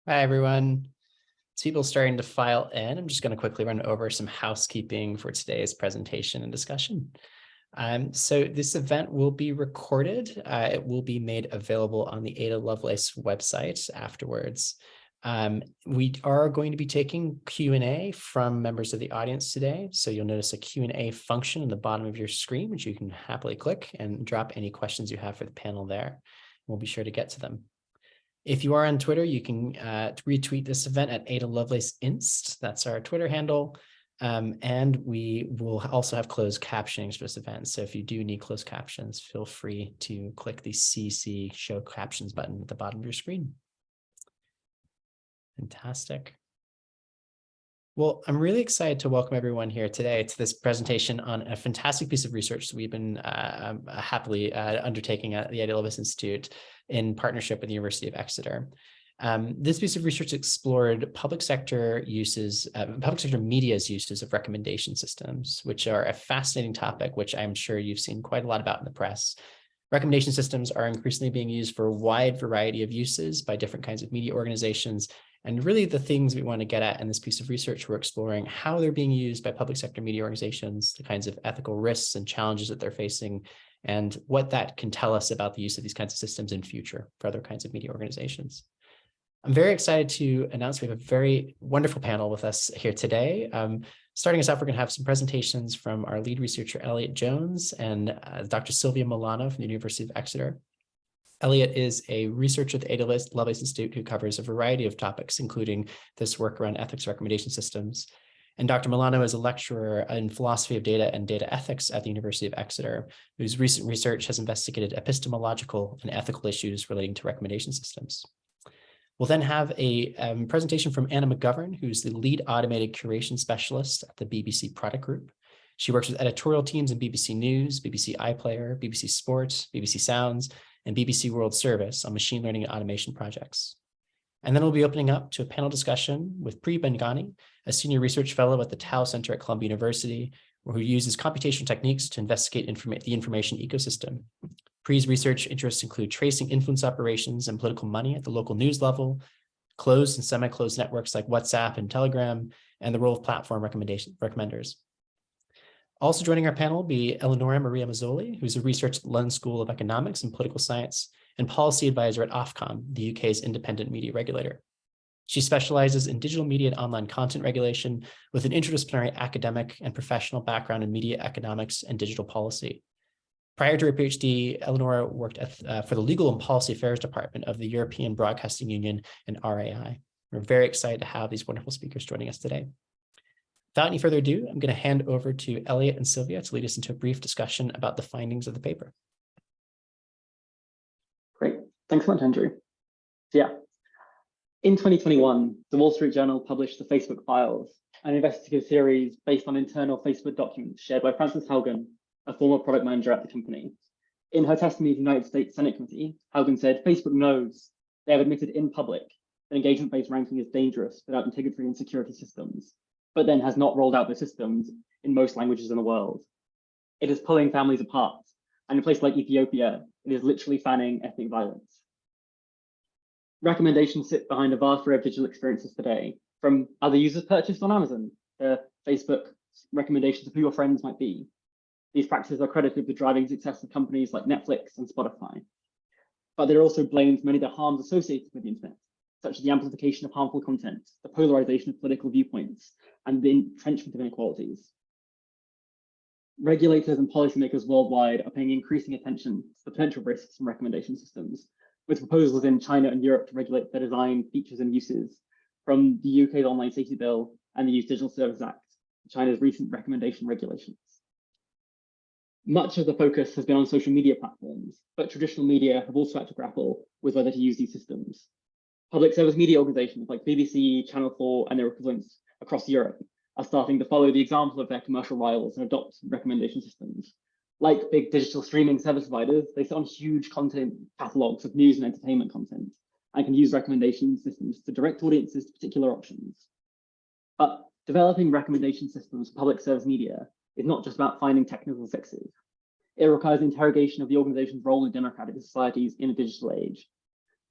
Hi, everyone. As people starting to file in, I'm just going to quickly run over some housekeeping for today's presentation and discussion. So this event will be recorded. It will be made available on the Ada Lovelace website afterwards. We are going to be taking Q&A from members of the audience today. So you'll notice a Q&A function in the bottom of your screen, which you can happily click and drop any questions you have for the panel there. We'll be sure to get to them. If you are on Twitter, you can retweet this event at Ada Lovelace Inst. That's our Twitter handle. And we will also have closed captioning for this event. So if you do need closed captions, feel free to click the CC Show Captions button at the bottom of your screen. Fantastic. Well, I'm really excited to welcome everyone here today to this presentation on a fantastic piece of research that we've been happily undertaking at the Ada Lovelace Institute in partnership with the University of Exeter. This piece of research explored public sector media's uses of recommendation systems, which are a fascinating topic, which I'm sure you've seen quite a lot about in the press. Recommendation systems are increasingly being used for a wide variety of uses by different kinds of media organizations. And really the things we want to get at in this piece of research, we're exploring how they're being used by public sector media organizations, the kinds of ethical risks and challenges that they're facing, and what that can tell us about the use of these kinds of systems in future for other kinds of media organizations. I'm very excited to announce we have a very wonderful panel with us here today. Starting us off, we're going to have some presentations from our lead researcher, Elliot Jones, and Dr. Sylvia Milano from the University of Exeter. Elliot is a researcher at the Ada Lovelace Institute who covers a variety of topics, including this work around ethics recommendation systems. And Dr. Milano is a lecturer in philosophy of data and data ethics at the University of Exeter, whose recent research has investigated epistemological and ethical issues relating to recommendation systems. We'll then have a presentation from Anna McGovern, who's the lead automated curation specialist at the BBC Product Group. She works with editorial teams in BBC News, BBC iPlayer, BBC Sport, BBC Sounds, and BBC World Service on machine learning and automation projects. And then we'll be opening up to a panel discussion with Pri Bengani, a senior research fellow at the Tao Center at Columbia University, who uses computational techniques to investigate the information ecosystem. Pri's research interests include tracing influence operations and political money at the local news level, closed and semi-closed networks like WhatsApp and Telegram, and the role of platform recommenders. Also joining our panel will be Eleonora Maria Mazzoli, who's a researcher at the London School of Economics and Political Science and policy advisor at Ofcom, the UK's independent media regulator. She specializes in digital media and online content regulation with an interdisciplinary academic and professional background in media economics and digital policy. Prior to her PhD, Eleonora worked for the Legal and Policy Affairs Department of the European Broadcasting Union and RAI. We're very excited to have these wonderful speakers joining us today. Without any further ado, I'm going to hand over to Elliot and Sylvia to lead us into a brief discussion about the findings of the paper. Great. Thanks so much, Andrew. In 2021, the Wall Street Journal published the Facebook Files, an investigative series based on internal Facebook documents shared by Frances Haugen, a former product manager at the company. In her testimony to the United States Senate Committee, Haugen said, Facebook knows they have admitted in public that engagement-based ranking is dangerous without integrity and security systems, but then has not rolled out the systems in most languages in the world. It is pulling families apart, and in places like Ethiopia, it is literally fanning ethnic violence. Recommendations sit behind a vast array of digital experiences today, from other users purchased on Amazon to Facebook recommendations of who your friends might be. These practices are credited with the driving success of companies like Netflix and Spotify. But they're also blamed for many of the harms associated with the internet, such as the amplification of harmful content, the polarization of political viewpoints, and the entrenchment of inequalities. Regulators and policymakers worldwide are paying increasing attention to the potential risks from recommendation systems, with proposals in China and Europe to regulate their design, features, and uses, from the UK's Online Safety Bill and the Youth Digital Services Act, China's recent recommendation regulations. Much of the focus has been on social media platforms, but traditional media have also had to grapple with whether to use these systems. Public service media organizations like BBC, Channel 4, and their equivalents across Europe are starting to follow the example of their commercial rivals and adopt recommendation systems. Like big digital streaming service providers, they sit on huge content catalogs of news and entertainment content and can use recommendation systems to direct audiences to particular options. But developing recommendation systems for public service media is not just about finding technical fixes. It requires interrogation of the organization's role in democratic societies in a digital age.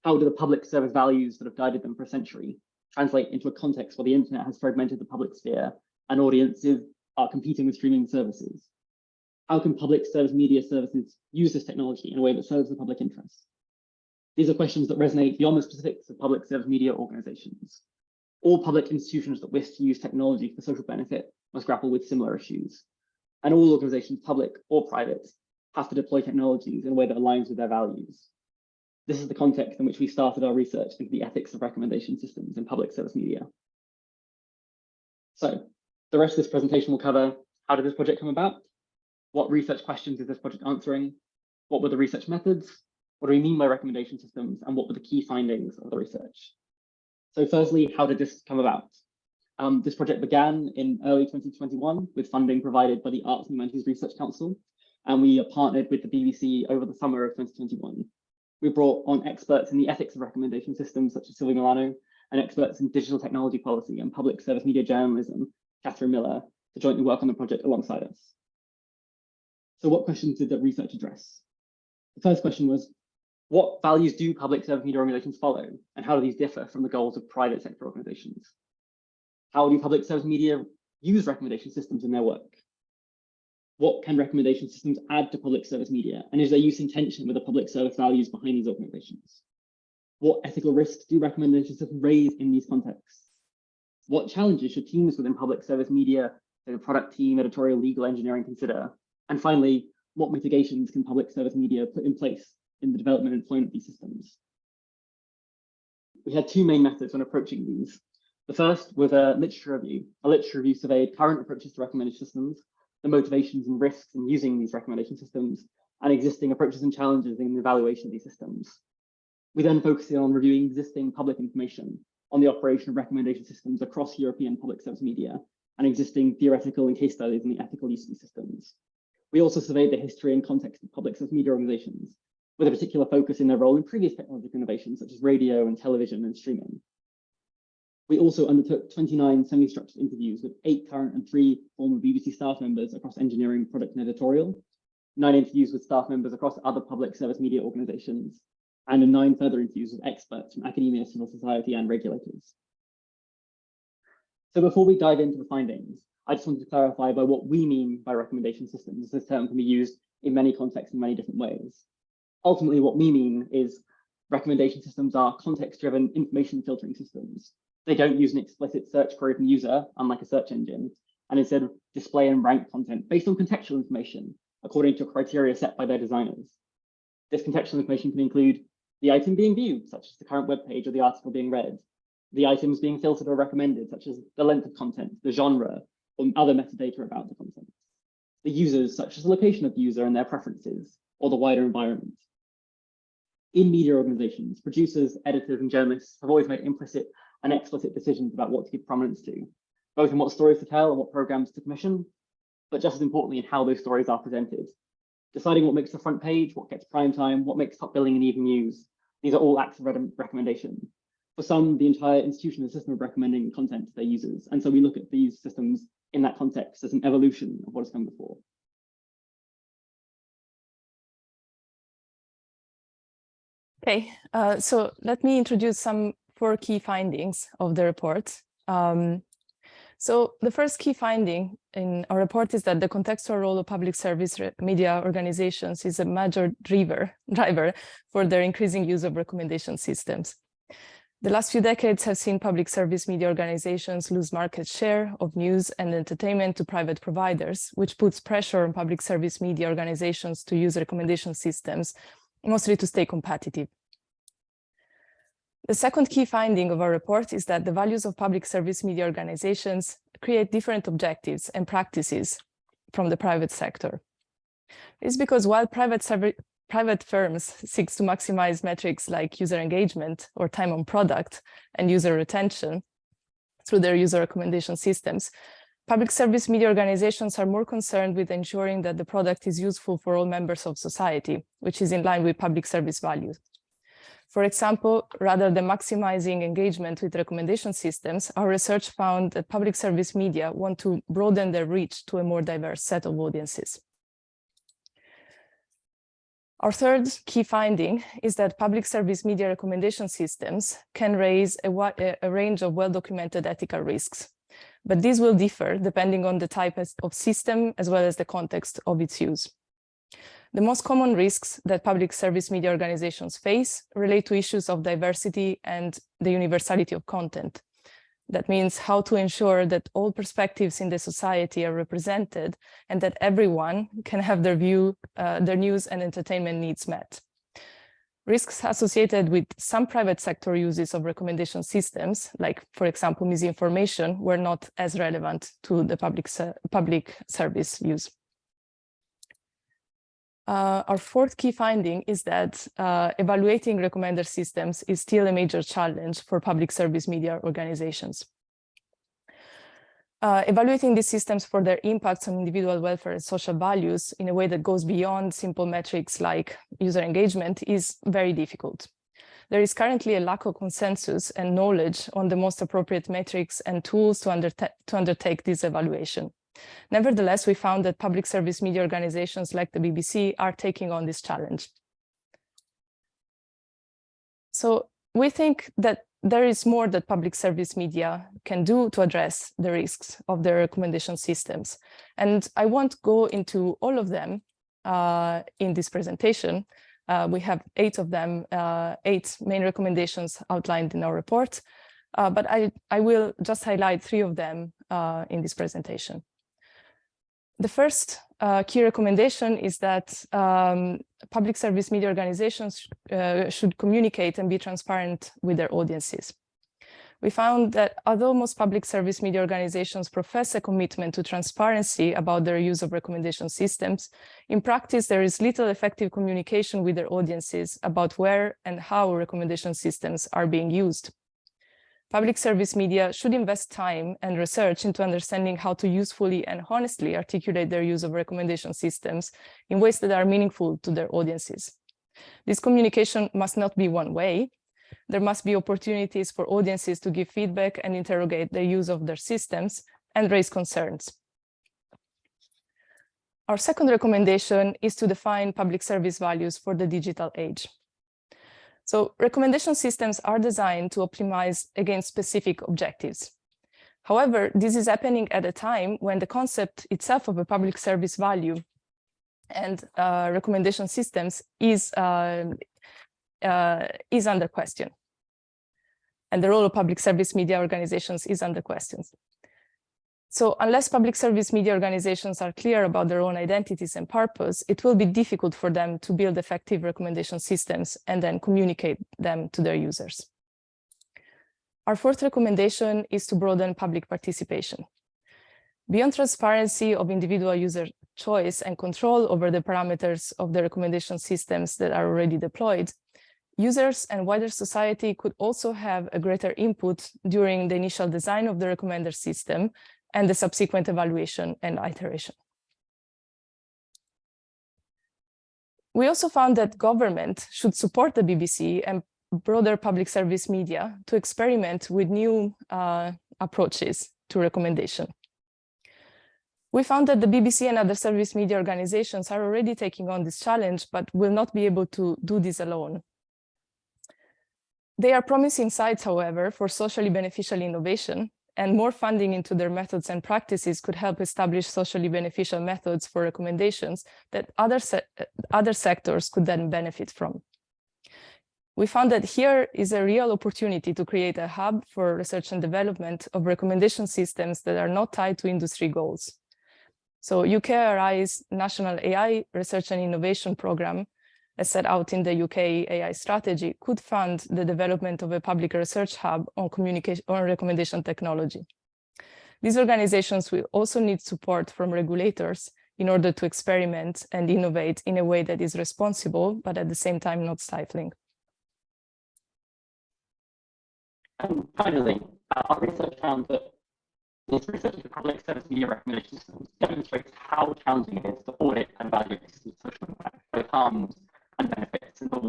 How do the public service values that have guided them for a century translate into a context where the internet has fragmented the public sphere and audiences are competing with streaming services? How can public service media services use this technology in a way that serves the public interest? These are questions that resonate beyond the specifics of public service media organizations. All public institutions that wish to use technology for social benefit must grapple with similar issues. And all organizations, public or private, have to deploy technologies in a way that aligns with their values. This is the context in which we started our research into the ethics of recommendation systems in public service media. So the rest of this presentation will cover: how did this project come about? What research questions is this project answering? What were the research methods? What do we mean by recommendation systems? And what were the key findings of the research? So firstly, how did this come about? This project began in early 2021 with funding provided by the Arts and Humanities Research Council, and we partnered with the BBC over the summer of 2021. We brought on experts in the ethics of recommendation systems, such as Sylvia Milano, and experts in digital technology policy and public service media journalism, Catherine Miller, to jointly work on the project alongside us. So what questions did the research address? The first question was, what values do public service media organizations follow, and how do these differ from the goals of private sector organizations? How do public service media use recommendation systems in their work? What can recommendation systems add to public service media, and is their use in tension with the public service values behind these organizations? What ethical risks do recommendation systems raise in these contexts? What challenges should teams within public service media, so the product team, editorial, legal, engineering, consider? And finally, what mitigations can public service media put in place in the development and deployment of these systems? We had two main methods when approaching these. The first was a literature review. A literature review surveyed current approaches to recommendation systems, the motivations and risks in using these recommendation systems, and existing approaches and challenges in the evaluation of these systems. We then focused on reviewing existing public information on the operation of recommendation systems across European public service media and existing theoretical and case studies in the ethical use of these systems. We also surveyed the history and context of public service media organizations, with a particular focus in their role in previous technological innovations such as radio and television and streaming. We also undertook 29 semi-structured interviews with 8 current and 3 former BBC staff members across engineering, product, and editorial, 9 interviews with staff members across other public service media organizations, and 9 further interviews with experts from academia, civil society, and regulators. So before we dive into the findings, I just wanted to clarify by what we mean by recommendation systems. This term can be used in many contexts in many different ways. Ultimately, what we mean is recommendation systems are context-driven information filtering systems. They don't use an explicit search query from the user, unlike a search engine, and instead display and rank content based on contextual information according to criteria set by their designers. This contextual information can include the item being viewed, such as the current web page or the article being read, the items being filtered or recommended, such as the length of content, the genre, or other metadata about the content, the users, such as the location of the user and their preferences, or the wider environment. In media organizations, producers, editors, and journalists have always made implicit and explicit decisions about what to give prominence to, both in what stories to tell and what programs to commission, but just as importantly in how those stories are presented. Deciding what makes the front page, what gets prime time, what makes top billing and evening news. These are all acts of recommendation. For some, the entire institution is a system of recommending content to their users. And so we look at these systems in that context as an evolution of what has come before. Okay, so let me introduce some 4 key findings of the report. So the first key finding in our report is that the contextual role of public service media organizations is a major driver for their increasing use of recommendation systems. The last few decades have seen public service media organizations lose market share of news and entertainment to private providers, which puts pressure on public service media organizations to use recommendation systems, mostly to stay competitive. The second key finding of our report is that the values of public service media organizations create different objectives and practices from the private sector. It's because while private firms seek to maximize metrics like user engagement or time on product and user retention through their user recommendation systems, public service media organizations are more concerned with ensuring that the product is useful for all members of society, which is in line with public service values. For example, rather than maximizing engagement with recommendation systems, our research found that public service media want to broaden their reach to a more diverse set of audiences. Our third key finding is that public service media recommendation systems can raise a range of well-documented ethical risks, but these will differ depending on the type of system as well as the context of its use. The most common risks that public service media organizations face relate to issues of diversity and the universality of content. That means how to ensure that all perspectives in the society are represented and that everyone can have their news and entertainment needs met. Risks associated with some private sector uses of recommendation systems, like, for example, misinformation, were not as relevant to the public service use. Our fourth key finding is that evaluating recommender systems is still a major challenge for public service media organizations. Evaluating these systems for their impacts on individual welfare and social values in a way that goes beyond simple metrics like user engagement is very difficult. There is currently a lack of consensus and knowledge on the most appropriate metrics and tools to undertake this evaluation. Nevertheless, we found that public service media organizations like the BBC are taking on this challenge. So we think that there is more that public service media can do to address the risks of their recommendation systems. And I won't go into all of them in this presentation. We have 8 of them, 8 main recommendations outlined in our report, but I will just highlight 3 of them in this presentation. The first key recommendation is that public service media organizations should communicate and be transparent with their audiences. We found that although most public service media organizations profess a commitment to transparency about their use of recommendation systems, in practice, there is little effective communication with their audiences about where and how recommendation systems are being used. Public service media should invest time and research into understanding how to usefully and honestly articulate their use of recommendation systems in ways that are meaningful to their audiences. This communication must not be one way. There must be opportunities for audiences to give feedback and interrogate the use of their systems and raise concerns. Our second recommendation is to define public service values for the digital age. So recommendation systems are designed to optimize against specific objectives. However, this is happening at a time when the concept itself of a public service value and recommendation systems is under question. And the role of public service media organizations is under question. So unless public service media organizations are clear about their own identities and purpose, it will be difficult for them to build effective recommendation systems and then communicate them to their users. Our fourth recommendation is to broaden public participation. Beyond transparency of individual user choice and control over the parameters of the recommendation systems that are already deployed, users and wider society could also have a greater input during the initial design of the recommender system and the subsequent evaluation and iteration. We also found that government should support the BBC and broader public service media to experiment with new approaches to recommendation. We found that the BBC and other service media organizations are already taking on this challenge, but will not be able to do this alone. They are promising sites, however, for socially beneficial innovation, and more funding into their methods and practices could help establish socially beneficial methods for recommendations that other sectors could then benefit from. We found that here is a real opportunity to create a hub for research and development of recommendation systems that are not tied to industry goals. So UKRI's National AI Research and Innovation Programme, as set out in the UK AI strategy, could fund the development of a public research hub on recommendation technology. These organizations will also need support from regulators in order to experiment and innovate in a way that is responsible, but at the same time not stifling. And finally, our research found that this research into public service media recommendation systems demonstrates how challenging it is to audit and evaluate systems' social impact, both harms and benefits in the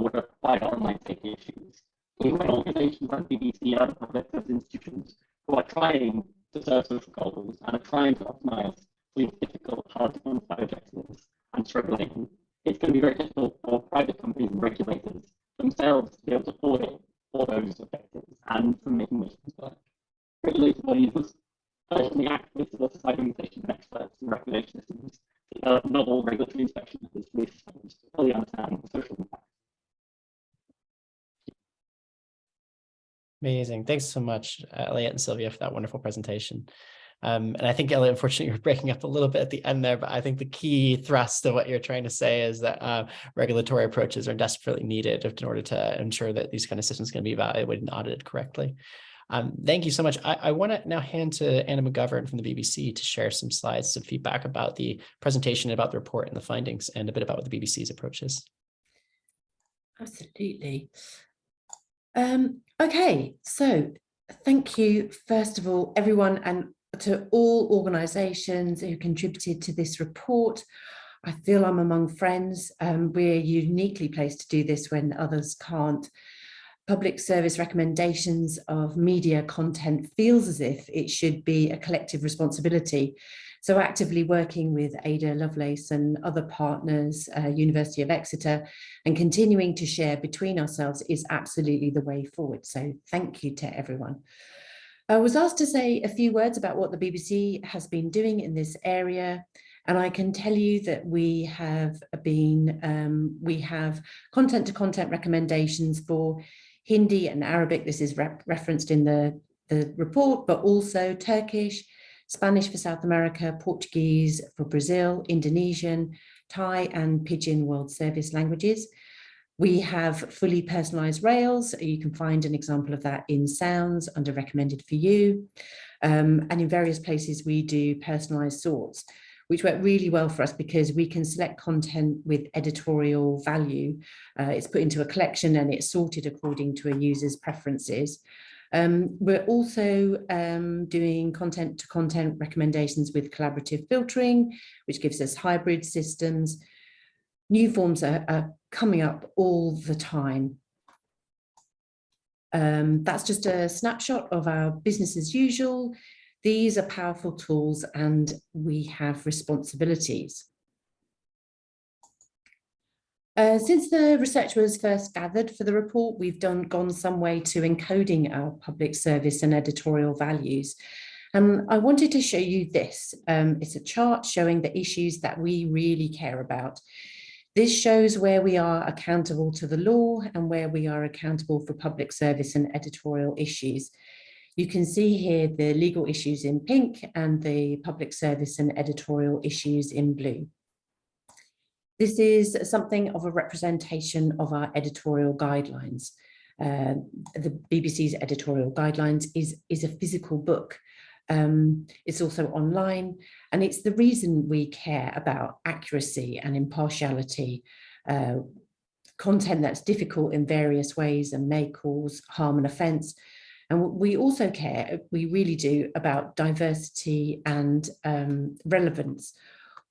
wider online safety issues. Even when organizations like BBC and other public service institutions who are trying to serve social goals and are trying to optimize these difficult, hard to quantify objectives and struggling it's going to be very difficult for private companies and regulators themselves to be able to audit all those objectives and for making those work. Regulated bodies must urgently act with civil society organizations and experts and recommendation systems to develop novel regulatory inspection methods for these systems to fully understand the social impact. Amazing. Thanks so much, Elliot and Sylvia, for that wonderful presentation. And I think, Elliot, unfortunately, you're breaking up a little bit at the end there, but I think the key thrust of what you're trying to say is that regulatory approaches are desperately needed in order to ensure that these kind of systems can be evaluated and audited correctly. Thank you so much. I want to now hand to Anna McGovern from the BBC to share some slides, some feedback about the presentation, about the report and the findings, and a bit about what the BBC's approach is. Absolutely. Okay, so thank you, first of all, everyone, and to all organisations who contributed to this report. I feel I'm among friends. We're uniquely placed to do this when others can't. Public service recommendations of media content feels as if it should be a collective responsibility. So actively working with Ada Lovelace and other partners, University of Exeter, and continuing to share between ourselves is absolutely the way forward. So thank you to everyone. I was asked to say a few words about what the BBC has been doing in this area. And I can tell you that we have content-to-content recommendations for Hindi and Arabic. This is referenced in the report, but also Turkish, Spanish for South America, Portuguese for Brazil, Indonesian, Thai, and Pidgin World Service languages. We have fully personalized rails. You can find an example of that in Sounds under Recommended for You. And in various places, we do personalized sorts, which work really well for us because we can select content with editorial value. It's put into a collection and it's sorted according to a user's preferences. We're also doing content-to-content recommendations with collaborative filtering, which gives us hybrid systems. New forms are coming up all the time. That's just a snapshot of our business as usual. These are powerful tools and we have responsibilities. Since the research was first gathered for the report, we've gone some way to encoding our public service and editorial values. And I wanted to show you this. It's a chart showing the issues that we really care about. This shows where we are accountable to the law and where we are accountable for public service and editorial issues. You can see here the legal issues in pink and the public service and editorial issues in blue. This is something of a representation of our editorial guidelines. The BBC's editorial guidelines is a physical book. It's also online, and it's the reason we care about accuracy and impartiality, content that's difficult in various ways and may cause harm and offence. And we also care, we really do, about diversity and relevance.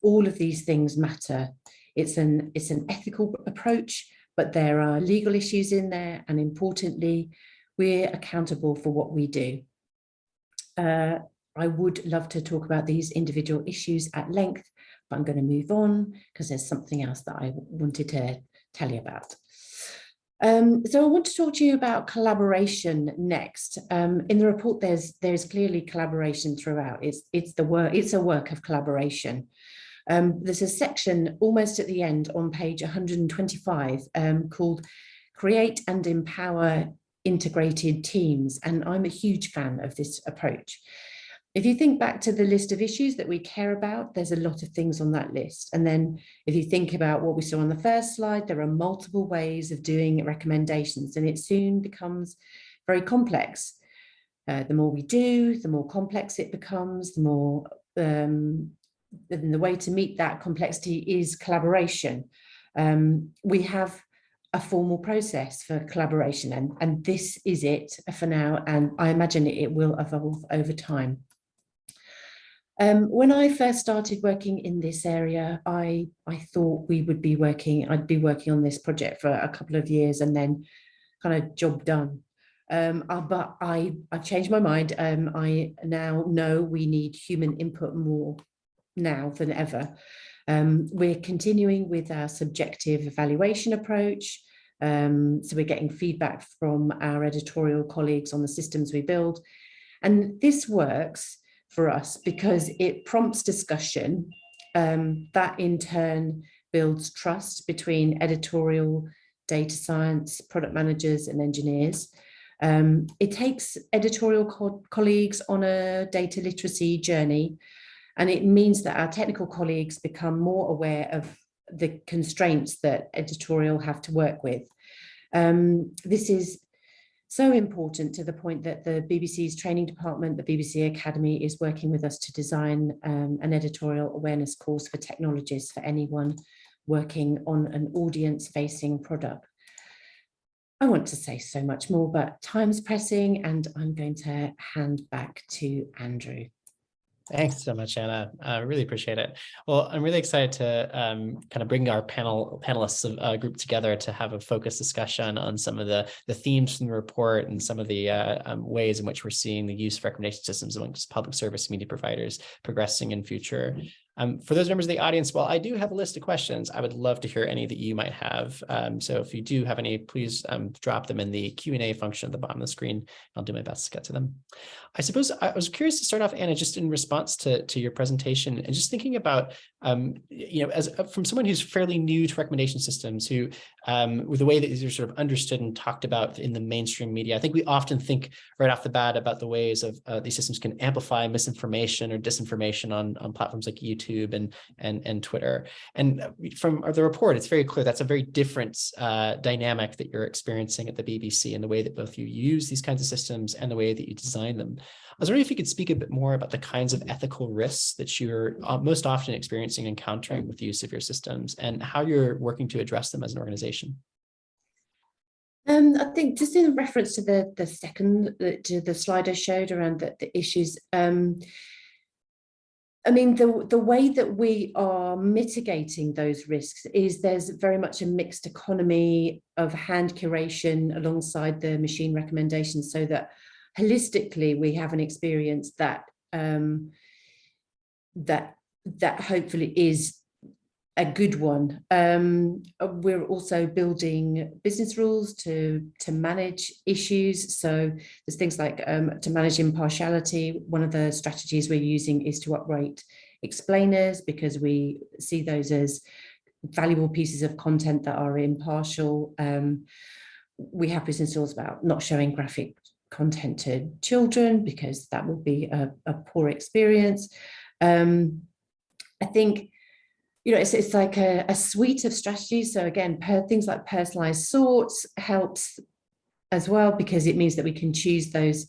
All of these things matter. It's an ethical approach, but there are legal issues in there, and importantly, we're accountable for what we do. I would love to talk about these individual issues at length, but I'm going to move on because there's something else that I wanted to tell you about. So I want to talk to you about collaboration next. In the report, there's clearly collaboration throughout. It's a work of collaboration. There's a section almost at the end on page 125 called Create and Empower Integrated Teams. And I'm a huge fan of this approach. If you think back to the list of issues that we care about, there's a lot of things on that list. And then if you think about what we saw on the first slide, there are multiple ways of doing recommendations, and it soon becomes very complex. The more we do, the more complex it becomes, the more the way to meet that complexity is collaboration. We have a formal process for collaboration, and this is it for now, and I imagine it will evolve over time. When I first started working in this area, I thought I'd be working on this project for a couple of years and then kind of job done. But I've changed my mind. I now know we need human input more now than ever. We're continuing with our subjective evaluation approach. So we're getting feedback from our editorial colleagues on the systems we build. And this works for us because it prompts discussion that in turn builds trust between editorial, data science, product managers and engineers. It takes editorial colleagues on a data literacy journey, and it means that our technical colleagues become more aware of the constraints that editorial have to work with. This is so important to the point that the BBC's training department, the BBC Academy, is working with us to design an editorial awareness course for technologists, for anyone working on an audience-facing product. I want to say so much more, but time's pressing, and I'm going to hand back to Andrew. Thanks so much, Anna. I really appreciate it. Well, I'm really excited to kind of bring our panelists group together to have a focused discussion on some of the themes from the report and some of the ways in which we're seeing the use of recommendation systems amongst public service media providers progressing in future. For those members of the audience, while I do have a list of questions, I would love to hear any that you might have. So if you do have any, please drop them in the Q&A function at the bottom of the screen. I'll do my best to get to them. I suppose I was curious to start off, Anna, just in response to your presentation and just thinking about, from someone who's fairly new to recommendation systems, who with the way that these are sort of understood and talked about in the mainstream media, I think we often think right off the bat about the ways of these systems can amplify misinformation or disinformation on platforms like YouTube and Twitter. And from the report, it's very clear that's a very different dynamic that you're experiencing at the BBC, and the way that both you use these kinds of systems and the way that you design them. I was wondering if you could speak a bit more about the kinds of ethical risks that you're most often experiencing and encountering with the use of your systems, and how you're working to address them as an organization. I think just in reference to the slide I showed around the issues, I mean, the way that we are mitigating those risks is there's very much a mixed economy of hand curation alongside the machine recommendations, so that holistically we have an experience that that hopefully is a good one. We're also building business rules to manage issues. So there's things like to manage impartiality. One of the strategies we're using is to uprate explainers, because we see those as valuable pieces of content that are impartial. We have business rules about not showing graphic content to children, because that would be a poor experience. I think, it's like a suite of strategies. So again, things like personalized sorts helps as well, because it means that we can choose those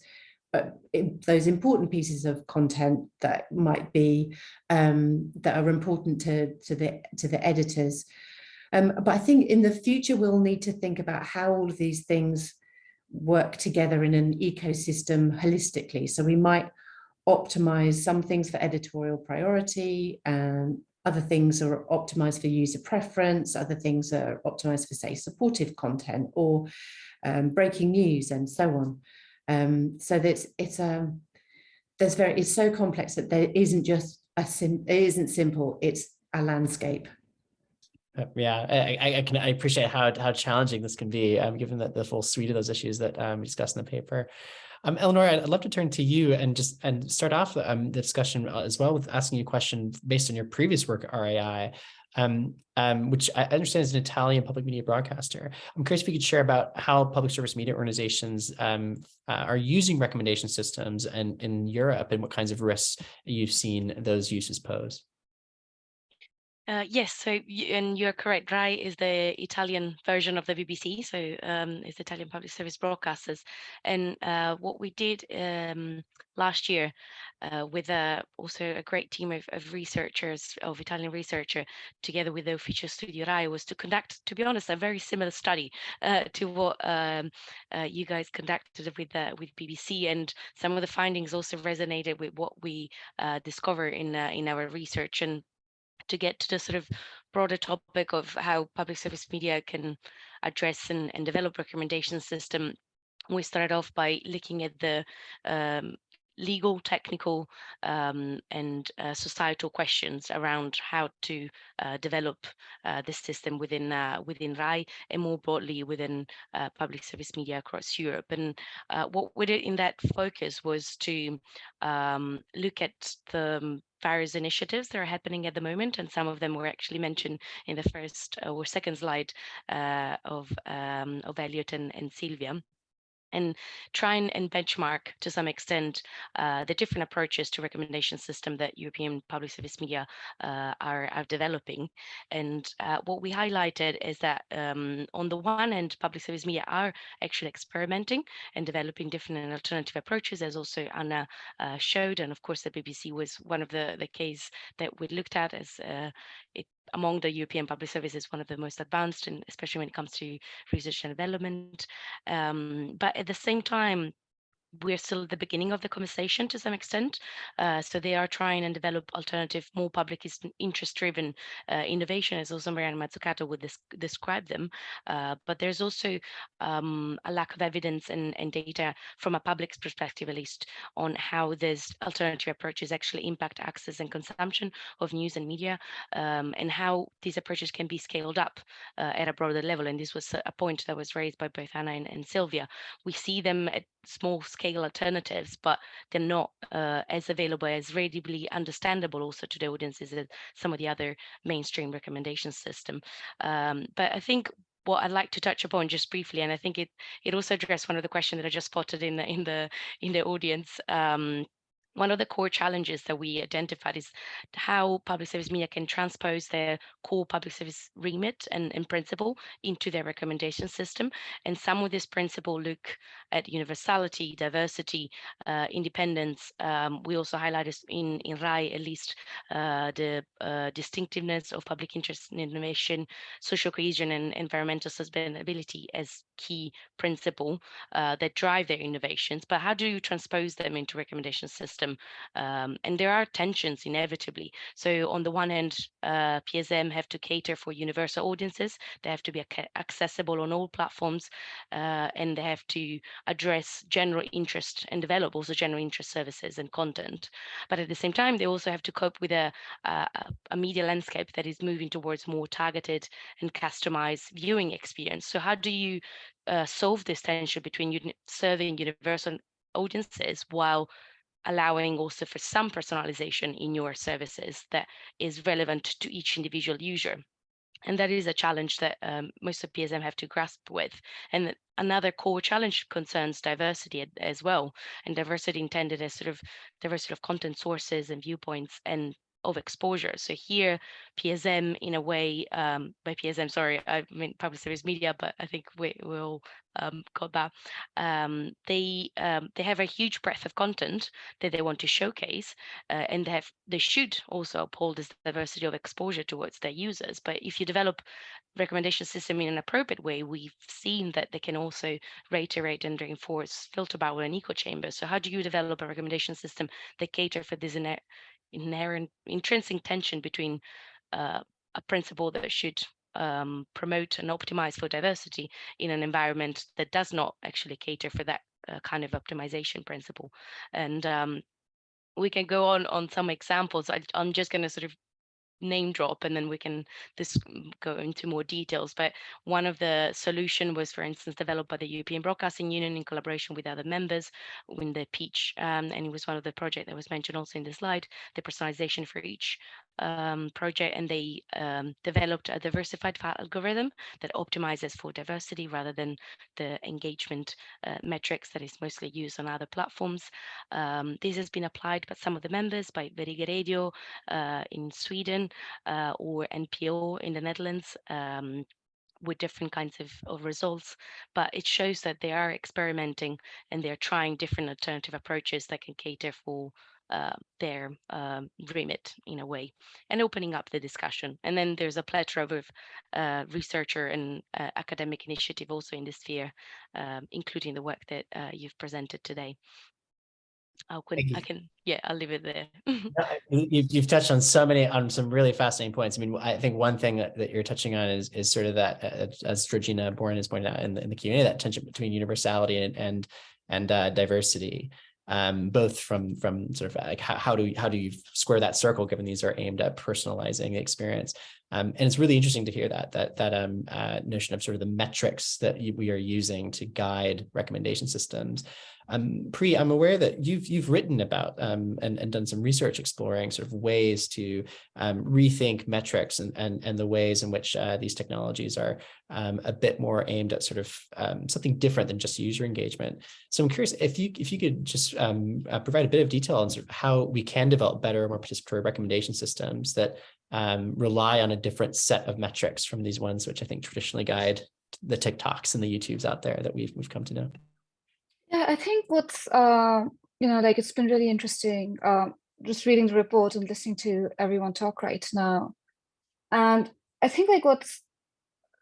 important pieces of content that might be that are important to the editors. But I think in the future we'll need to think about how all of these things work together in an ecosystem holistically. So we might optimize some things for editorial priority, and other things are optimized for user preference, other things are optimized for, say, supportive content or breaking news, and so on. So that it's so complex that there isn't just it isn't simple, it's a landscape. Yeah, I appreciate how challenging this can be, given that the full suite of those issues that we discussed in the paper. Eleanor, I'd love to turn to you and start off the discussion as well with asking you a question based on your previous work at RAI, which I understand is an Italian public media broadcaster. I'm curious if you could share about how public service media organizations are using recommendation systems in Europe, and what kinds of risks you've seen those uses pose. Yes, so and you're correct. RAI is the Italian version of the BBC, so it's Italian Public Service Broadcasters. And what we did last year with also a great team of researchers, of Italian researchers, together with the Ufficio Studio RAI, was to conduct, to be honest, a very similar study to what you guys conducted with BBC, and some of the findings also resonated with what we discovered in our research. And to get to the sort of broader topic of how public service media can address and develop recommendation system, we started off by looking at the legal, technical, and societal questions around how to develop this system within RAI and more broadly within public service media across Europe. And what we did in that focus was to look at the various initiatives that are happening at the moment, and some of them were actually mentioned in the first or second slide of Elliot and Sylvia, and try and benchmark to some extent the different approaches to recommendation system that European public service media are developing. And what we highlighted is that on the one hand, public service media are actually experimenting and developing different and alternative approaches, as also Anna showed. And of course, the BBC was one of the case that we looked at as it among the European public services, one of the most advanced, and especially when it comes to research and development. But at the same time, we're still at the beginning of the conversation to some extent. So they are trying and develop alternative, more public interest-driven innovation, as also Marianne Mazzucato would describe them. But there's also a lack of evidence and data from a public's perspective, at least, on how these alternative approaches actually impact access and consumption of news and media, and how these approaches can be scaled up at a broader level. And this was a point that was raised by both Anna and Sylvia. We see them at small scale alternatives, but they're not as available, as readily understandable also to the audiences as some of the other mainstream recommendation system. But I think what I'd like to touch upon just briefly, and I think it also addressed one of the questions that I just spotted in the audience. One of the core challenges that we identified is how public service media can transpose their core public service remit and principle into their recommendation system. And some of this principle look at universality, diversity, independence. We also highlighted in RAI, at least, the distinctiveness of public interest in innovation, social cohesion, and environmental sustainability as key principle that drive their innovations. But how do you transpose them into recommendation system? And there are tensions inevitably. So on the one hand, PSM have to cater for universal audiences. They have to be accessible on all platforms, and they have to address general interest and develop also general interest services and content. But at the same time, they also have to cope with a media landscape that is moving towards more targeted and customized viewing experience. So how do you solve this tension between serving universal audiences while allowing also for some personalization in your services that is relevant to each individual user? And that is a challenge that most of PSM have to grasp with. And another core challenge concerns diversity as well, and diversity intended as sort of diversity of content sources and viewpoints and of exposure. So here, PSM in a way, by PSM, sorry, I mean public service media, but I think we will got that. They have a huge breadth of content that they want to showcase, and they should also uphold this diversity of exposure towards their users. But if you develop recommendation system in an appropriate way, we've seen that they can also reiterate and reinforce filter bubble and echo chamber. So how do you develop a recommendation system that cater for this inherent intrinsic tension between a principle that should promote and optimize for diversity in an environment that does not actually cater for that kind of optimization principle? And we can go on some examples. I'm just going to sort of name drop, and then we can go into more details. But one of the solution was, for instance, developed by the European Broadcasting Union in collaboration with other members in the pitch, and it was one of the project that was mentioned also in the slide, the personalization for each project. And they developed a diversified algorithm that optimizes for diversity rather than the engagement metrics that is mostly used on other platforms. This has been applied by some of the members, by Verige Radio in Sweden, or NPO in the Netherlands, with different kinds of results. But it shows that they are experimenting and they're trying different alternative approaches that can cater for their remit in a way, and opening up the discussion. And then there's a plethora of researcher and academic initiative also in this sphere, including the work that you've presented today. I'll leave it there. You've touched on some really fascinating points. I mean, I think one thing that you're touching on is sort of that, as Georgina Boren has pointed out in the Q&A, that tension between universality and diversity. both from sort of like how do you square that circle, given these are aimed at personalizing the experience. And it's really interesting to hear that notion of sort of the metrics that we are using to guide recommendation systems. Pri, I'm aware that you've written about and done some research exploring sort of ways to rethink metrics and the ways in which these technologies are a bit more aimed at sort of something different than just user engagement. So I'm curious if you could just provide a bit of detail on sort of how we can develop better, more participatory recommendation systems that rely on a different set of metrics from these ones, which I think traditionally guide the TikToks and the YouTubes out there that we've come to know. Yeah, I think what's like it's been really interesting just reading the report and listening to everyone talk right now. And I think like what's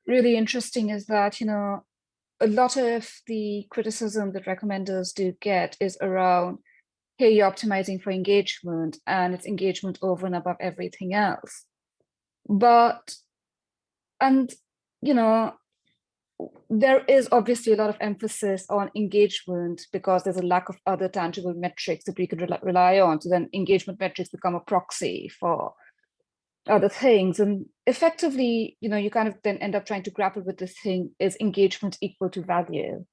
really interesting is that, a lot of the criticism that recommenders do get is around, hey, you're optimizing for engagement and it's engagement over and above everything else. There is obviously a lot of emphasis on engagement because there's a lack of other tangible metrics that we could rely on. So then engagement metrics become a proxy for other things. And effectively, you kind of then end up trying to grapple with this thing, is engagement equal to value?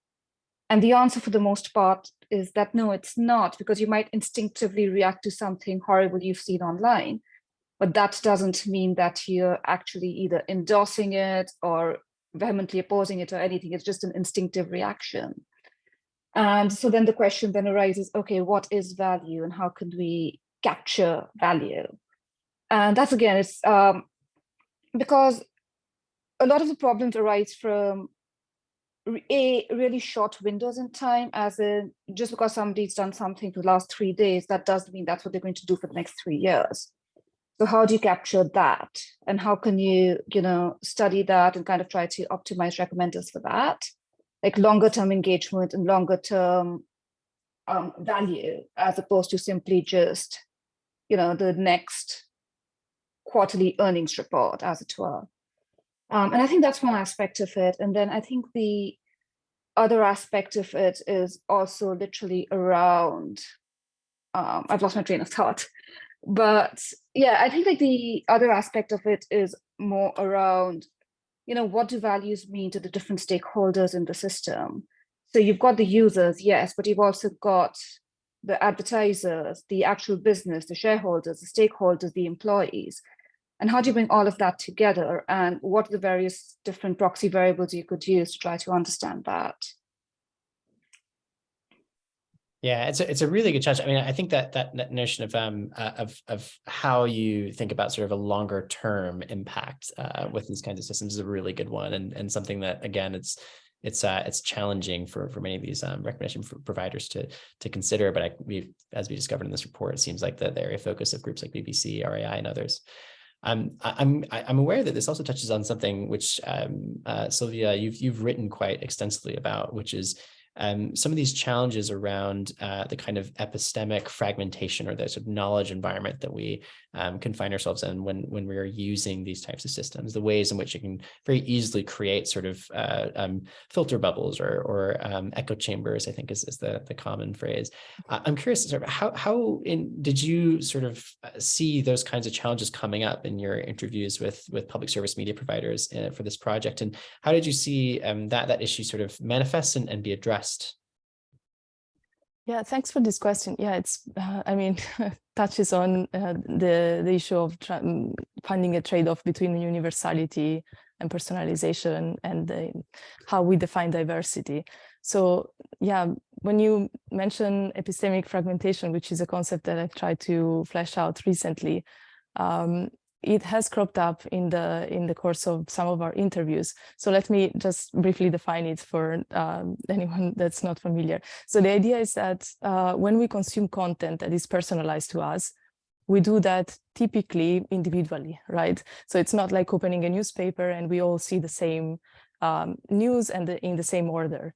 And the answer for the most part is that no, it's not, because you might instinctively react to something horrible you've seen online, but that doesn't mean that you're actually either endorsing it or vehemently opposing it or anything. It's just an instinctive reaction. And so then the question then arises, okay, what is value and how can we capture value? And that's, again, it's because a lot of the problems arise from really short windows in time, as in just because somebody's done something for the last 3 days, that doesn't mean that's what they're going to do for the next 3 years. So how do you capture that? And how can you, study that and kind of try to optimize recommenders for that? Like longer term engagement and longer term value, as opposed to simply just, the next quarterly earnings report, as it were. And I think that's one aspect of it. And then I think the other aspect of it is also literally around, I've lost my train of thought. But yeah, I think like the other aspect of it is more around, what do values mean to the different stakeholders in the system? So you've got the users, yes, but you've also got the advertisers, the actual business, the shareholders, the stakeholders, the employees. And how do you bring all of that together? And what are the various different proxy variables you could use to try to understand that? Yeah, it's a really good challenge. I mean, I think that notion of how you think about sort of a longer term impact with these kinds of systems is a really good one, and something that, again, it's challenging for many of these recommendation providers to consider. But as we discovered in this report, it seems like the area of focus of groups like BBC, RAI, and others. I'm aware that this also touches on something which Sylvia, you've written quite extensively about, which is some of these challenges around the kind of epistemic fragmentation, or the sort of knowledge environment that we can find ourselves in when we are using these types of systems, the ways in which it can very easily create sort of filter bubbles or echo chambers, I think is the common phrase. I'm curious, sort of how did you sort of see those kinds of challenges coming up in your interviews with public service media providers for this project, and how did you see that issue sort of manifest and be addressed? Yeah, thanks for this question. Yeah, it's, touches on the issue of finding a trade-off between universality and personalization, and how we define diversity. So yeah, when you mention epistemic fragmentation, which is a concept that I've tried to flesh out recently, it has cropped up in the course of some of our interviews. So let me just briefly define it for anyone that's not familiar. So the idea is that when we consume content that is personalized to us, we do that typically individually, right? So it's not like opening a newspaper and we all see the same news and in the same order.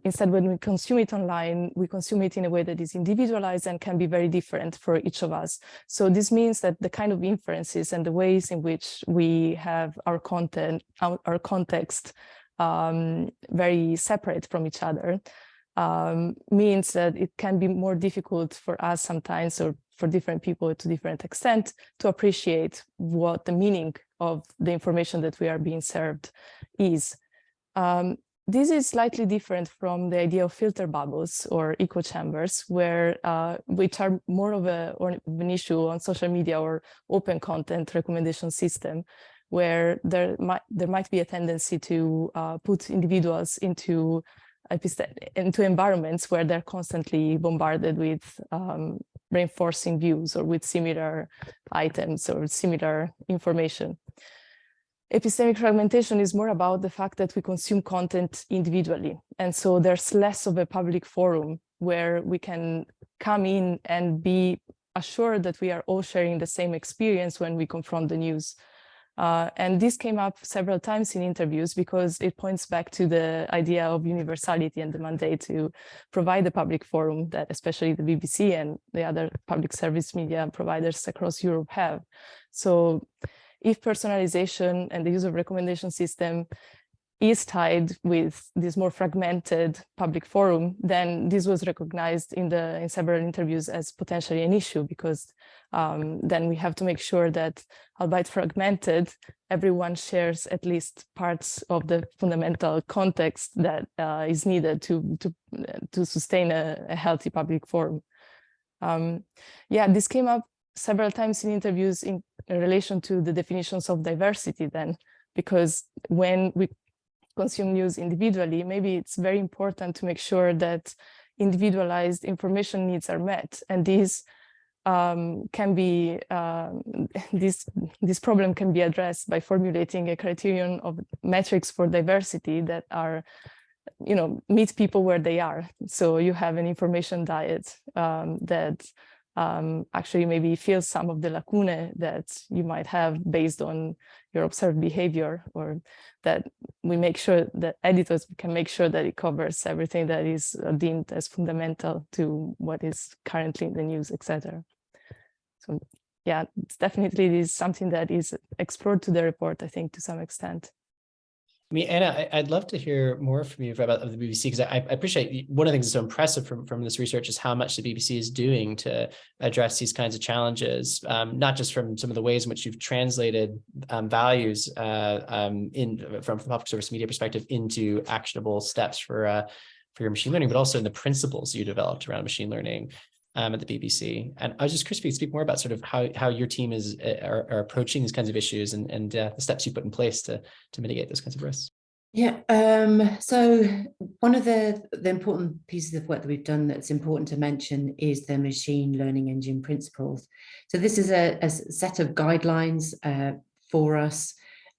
Instead, when we consume it online, we consume it in a way that is individualized and can be very different for each of us. So this means that the kind of inferences and the ways in which we have our content, our context very separate from each other, means that it can be more difficult for us sometimes, or for different people to different extent, to appreciate what the meaning of the information that we are being served is. This is slightly different from the idea of filter bubbles or echo chambers, which are more of an issue on social media or open content recommendation system, where there might be a tendency to put individuals into environments where they're constantly bombarded with reinforcing views or with similar items or similar information. Epistemic fragmentation is more about the fact that we consume content individually. And so there's less of a public forum where we can come in and be assured that we are all sharing the same experience when we confront the news. And this came up several times in interviews because it points back to the idea of universality and the mandate to provide a public forum that especially the BBC and the other public service media providers across Europe have. So if personalization and the use of recommendation system is tied with this more fragmented public forum, then this was recognized in several interviews as potentially an issue, because then we have to make sure that, albeit fragmented, everyone shares at least parts of the fundamental context that is needed to sustain a healthy public forum. Yeah, this came up several times in interviews in relation to the definitions of diversity then, because when we consume news individually, maybe it's very important to make sure that individualized information needs are met. And these can be, this problem can be addressed by formulating a criterion of metrics for diversity that are, meet people where they are. So you have an information diet that actually maybe fills some of the lacunae that you might have based on your observed behavior, or that we make sure that editors can make sure that it covers everything that is deemed as fundamental to what is currently in the news, etc. So yeah, it's definitely is something that is explored to the report, I think, to some extent. I mean, Anna, I'd love to hear more from you about the BBC, because I appreciate one of the things that's so impressive from this research is how much the BBC is doing to address these kinds of challenges, not just from some of the ways in which you've translated values from the public service media perspective into actionable steps for your machine learning, but also in the principles you developed around machine learning at the BBC. And I was just curious if you could speak more about sort of how your team are approaching these kinds of issues and the steps you put in place to mitigate those kinds of risks. Yeah, so one of the important pieces of work that we've done that's important to mention is the machine learning engine principles. So this is a set of guidelines for us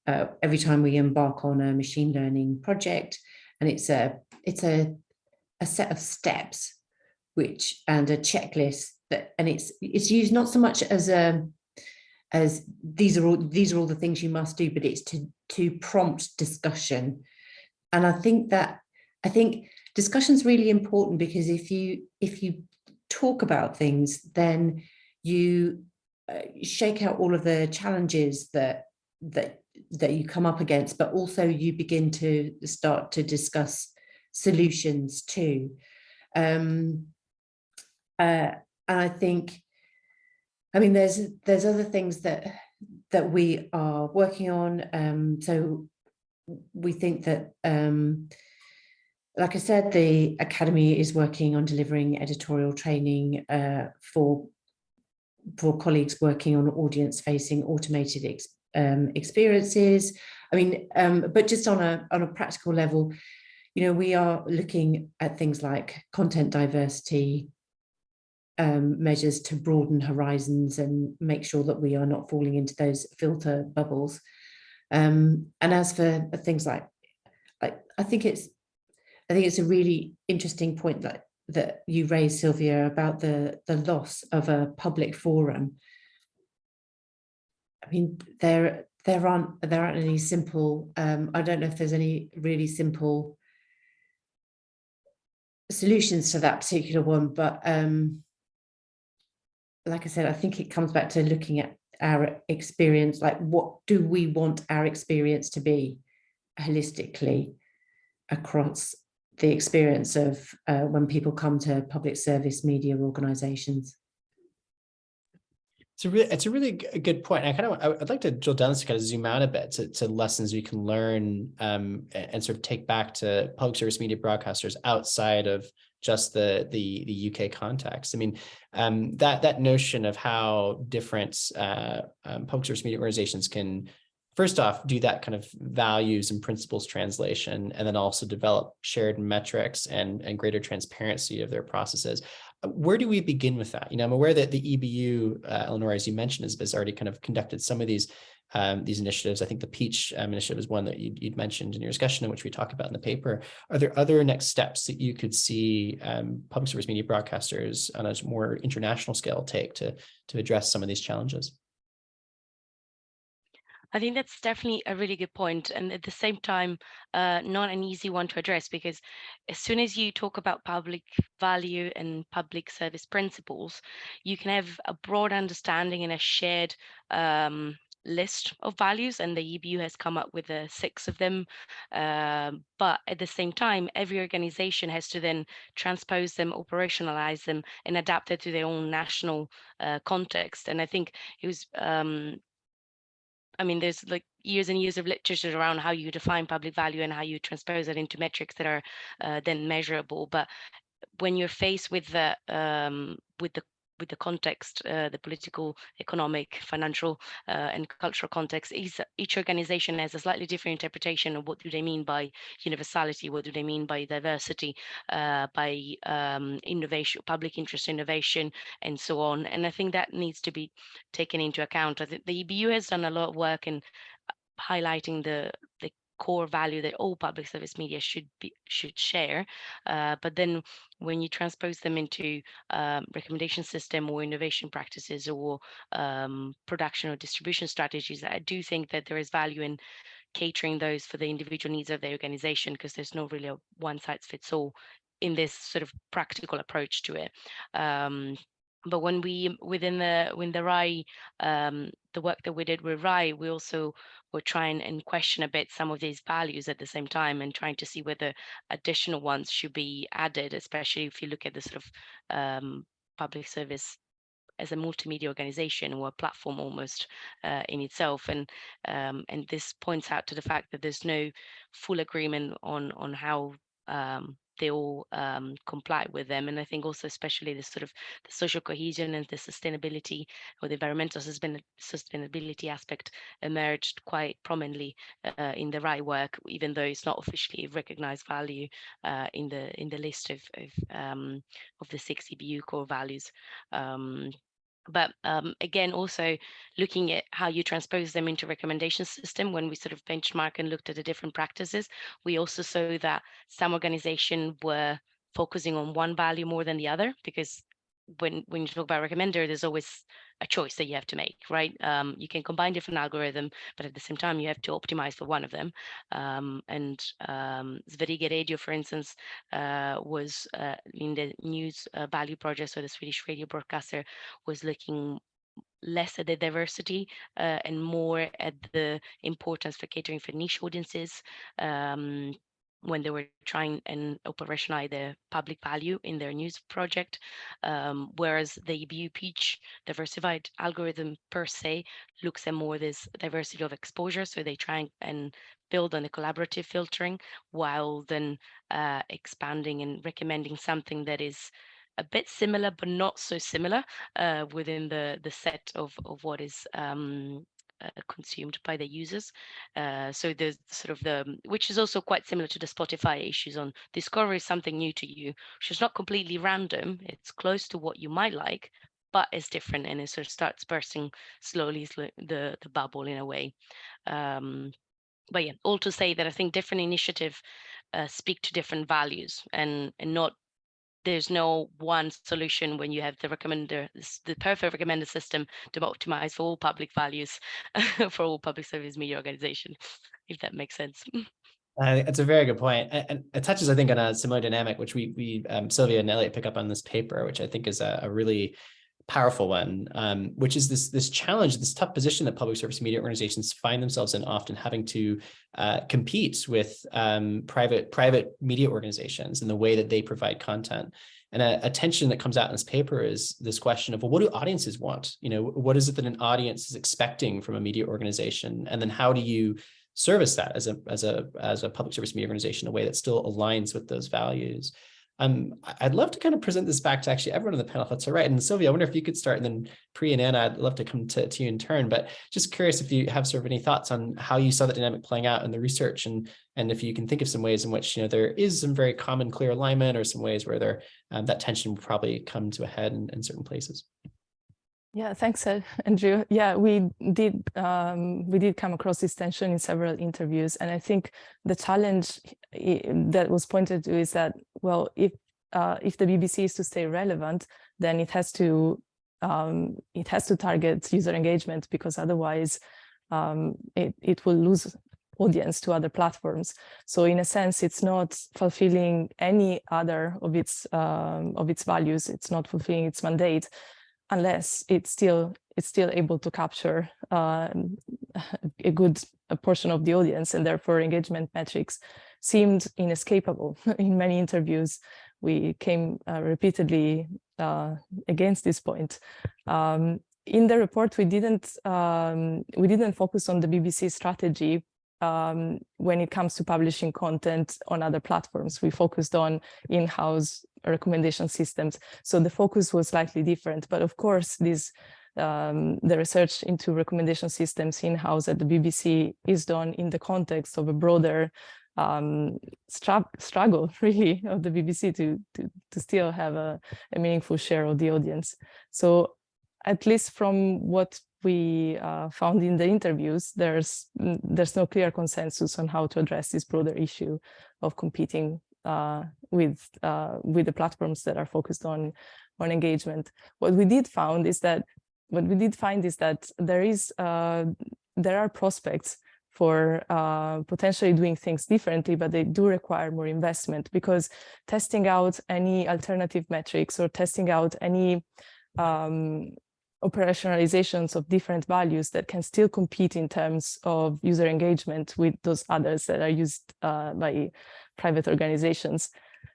every time we embark on a machine learning project, and it's a set of steps and a checklist and it's used not so much as these are all the things you must do, but it's to prompt discussion. And I think discussion is really important, because if you talk about things, then you shake out all of the challenges that you come up against, but also you begin to start to discuss solutions too. And I think, I mean, there's other things that we are working on. So we think that, like I said, the Academy is working on delivering editorial training for colleagues working on audience-facing automated experiences. I mean, but just on a practical level, we are looking at things like content diversity measures to broaden horizons and make sure that we are not falling into those filter bubbles. And as for things like I think it's a really interesting point that you raised, Sylvia, about the loss of a public forum. I mean, there aren't any simple. I don't know if there's any really simple solutions to that particular one, but like I said, I think it comes back to looking at our experience, like what do we want our experience to be holistically across the experience of when people come to public service media organisations. It's a really good point. I'd like to drill down this to kind of zoom out a bit to lessons we can learn and sort of take back to public service media broadcasters outside of just the UK context. I mean, that notion of how different public service media organizations can, first off, do that kind of values and principles translation, and then also develop shared metrics and greater transparency of their processes. Where do we begin with that? I'm aware that the EBU, Eleanor, as you mentioned, has already kind of conducted some of these initiatives. I think the Peach initiative is one that you'd mentioned in your discussion, in which we talk about in the paper. Are there other next steps that you could see public service media broadcasters on a more international scale take to address some of these challenges? I think that's definitely a really good point, and at the same time, not an easy one to address, because as soon as you talk about public value and public service principles, you can have a broad understanding and a shared list of values, and the EBU has come up with 6 of them. But at the same time, every organization has to then transpose them, operationalize them, and adapt it to their own national context. And I think it was there's like years and years of literature around how you define public value and how you transpose it into metrics that are then measurable. But when you're faced with the context, the political, economic, financial, and cultural context, each organization has a slightly different interpretation of what do they mean by universality, what do they mean by diversity, by innovation, public interest innovation, and so on. And I think that needs to be taken into account. I think the EBU has done a lot of work in highlighting the core value that all public service media should share, but then when you transpose them into recommendation system or innovation practices or production or distribution strategies, I do think that there is value in catering those for the individual needs of the organization, because there's no really a one size fits all in this sort of practical approach to it. But when within the RAI, the work that we did with RAI, we also were trying and question a bit some of these values at the same time, and trying to see whether additional ones should be added, especially if you look at the sort of public service as a multimedia organization or a platform almost in itself. And this points out to the fact that there's no full agreement on how they all comply with them. And I think also, especially the sort of the social cohesion and the sustainability or the environmental sustainability aspect emerged quite prominently in the RAI work, even though it's not officially recognized value in the list of the 6 EBU core values. But again, also looking at how you transpose them into recommendation system, when we sort of benchmark and looked at the different practices, we also saw that some organizations were focusing on one value more than the other, because when you talk about recommender, there's always a choice that you have to make, right? You can combine different algorithms, but at the same time, you have to optimize for one of them. And Sveriges Radio, for instance, was in the news value project, so the Swedish radio broadcaster was looking less at the diversity and more at the importance for catering for niche audiences, when they were trying and operationalize the public value in their news project, whereas the EBU Peach diversified algorithm per se looks at more this diversity of exposure. So they try and build on a collaborative filtering, while then expanding and recommending something that is a bit similar but not so similar within the set of what is consumed by the users. So there's sort of which is also quite similar to the Spotify issues on discovery, something new to you, which is not completely random. It's close to what you might like, but it's different, and it sort of starts bursting slowly the bubble in a way. But yeah, all to say that I think different initiatives speak to different values, and not there's no one solution when you have the perfect recommender system to optimize for all public values for all public service media organization, if that makes sense. That's a very good point. And it touches, I think, on a similar dynamic, which we Sylvia and Elliot pick up on this paper, which I think is a really powerful one, which is this challenge, this tough position that public service media organizations find themselves in, often having to compete with private media organizations in the way that they provide content. And a tension that comes out in this paper is this question of, well, what do audiences want? You know, what is it that an audience is expecting from a media organization? And then how do you service that as a public service media organization in a way that still aligns with those values? I'd love to kind of present this back to actually everyone on the panel, if that's all right. And Sylvia, I wonder if you could start, and then Priya and Anna, I'd love to come to you in turn, but just curious if you have sort of any thoughts on how you saw the dynamic playing out in the research, and if you can think of some ways in which, you know, there is some very common, clear alignment, or some ways where there that tension will probably come to a head in certain places. Yeah, thanks, Andrew. Yeah, we did come across this tension in several interviews, and I think the challenge that was pointed to is that, well, if the BBC is to stay relevant, then it has to target user engagement, because otherwise it will lose audience to other platforms. So in a sense, it's not fulfilling any other of its values. It's not fulfilling its mandate, unless it's still able to capture a good portion of the audience, and therefore engagement metrics seemed inescapable. In many interviews, we came repeatedly against this point. In the report, we didn't focus on the BBC strategy when it comes to publishing content on other platforms. We focused on in-house recommendation systems. So the focus was slightly different. But of course, the research into recommendation systems in-house at the BBC is done in the context of a broader struggle, really, of the BBC to still have a meaningful share of the audience. So at least from what we found in the interviews, there's no clear consensus on how to address this broader issue of competing with the platforms that are focused on engagement. What we did find is that there are prospects for potentially doing things differently, but they do require more investment, because testing out any alternative metrics or testing out any operationalizations of different values that can still compete in terms of user engagement with those others that are used by private organizations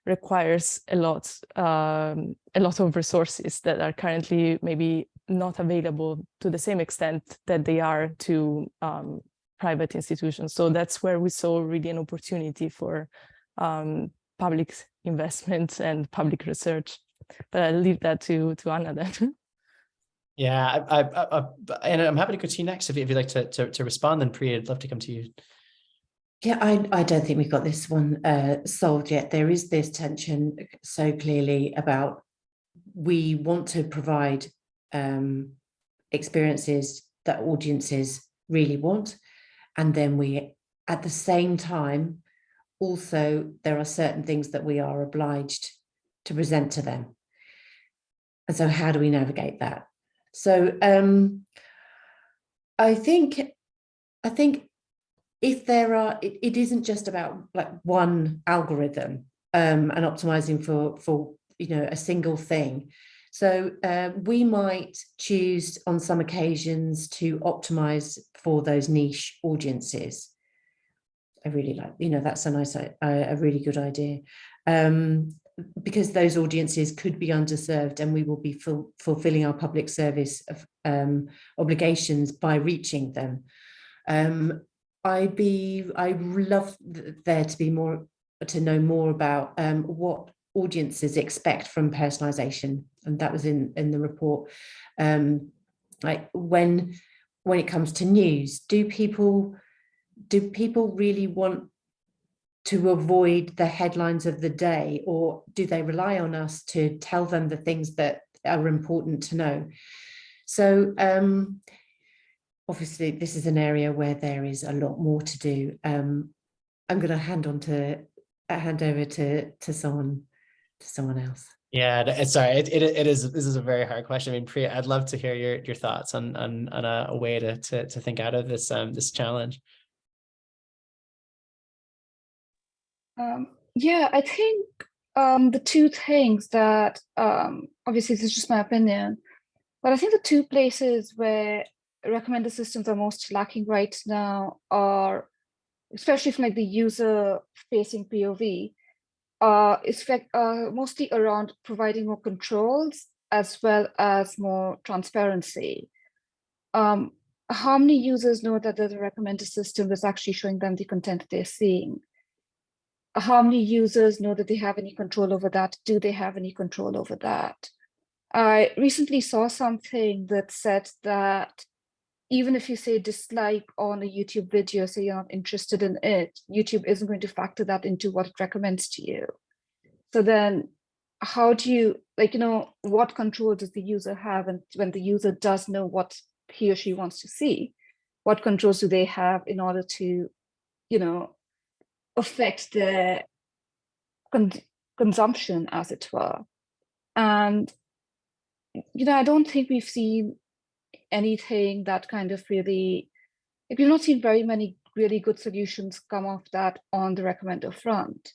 requires a lot of resources that are currently maybe not available to the same extent that they are to private institutions. So that's where we saw really an opportunity for public investment and public research. But I'll leave that to Anna then. Yeah, and I'm happy to go to you next if you'd like to respond. Then Priya, I'd love to come to you. Yeah, I don't think we've got this one solved yet. There is this tension so clearly about, we want to provide experiences that audiences really want, and then we, at the same time, also there are certain things that we are obliged to present to them. And so how do we navigate that? So I think if there are, it isn't just about like one algorithm and optimizing for a single thing. So we might choose on some occasions to optimize for those niche audiences. I really like, that's a really good idea. Because those audiences could be underserved, and we will be fulfilling our public service obligations by reaching them. I'd love there to be more, to know more about what audiences expect from personalization, and that was in the report. Like when it comes to news, do people really want to avoid the headlines of the day, or do they rely on us to tell them the things that are important to know? So obviously this is an area where there is a lot more to do. I'm going to hand over to someone else. Yeah, sorry, this is a very hard question. I mean, Priya, I'd love to hear your thoughts on a way to think out of this this challenge. Yeah, I think the two things that, obviously this is just my opinion, But I think the two places where recommender systems are most lacking right now are, especially from like the user-facing POV, is mostly around providing more controls as well as more transparency. How many users know that there's a recommender system that's actually showing them the content they're seeing? How many users know that they have any control over that? Do they have any control over that? I recently saw something that said that even if you say dislike on a YouTube video, say you're not interested in it, YouTube isn't going to factor that into what it recommends to you. So then how do you, like, what control does the user have? And when the user does know what he or she wants to see, what controls do they have in order to, affect their consumption, as it were? And, I don't think we've seen anything that kind of really, we've not seen very many really good solutions come off that on the recommender front.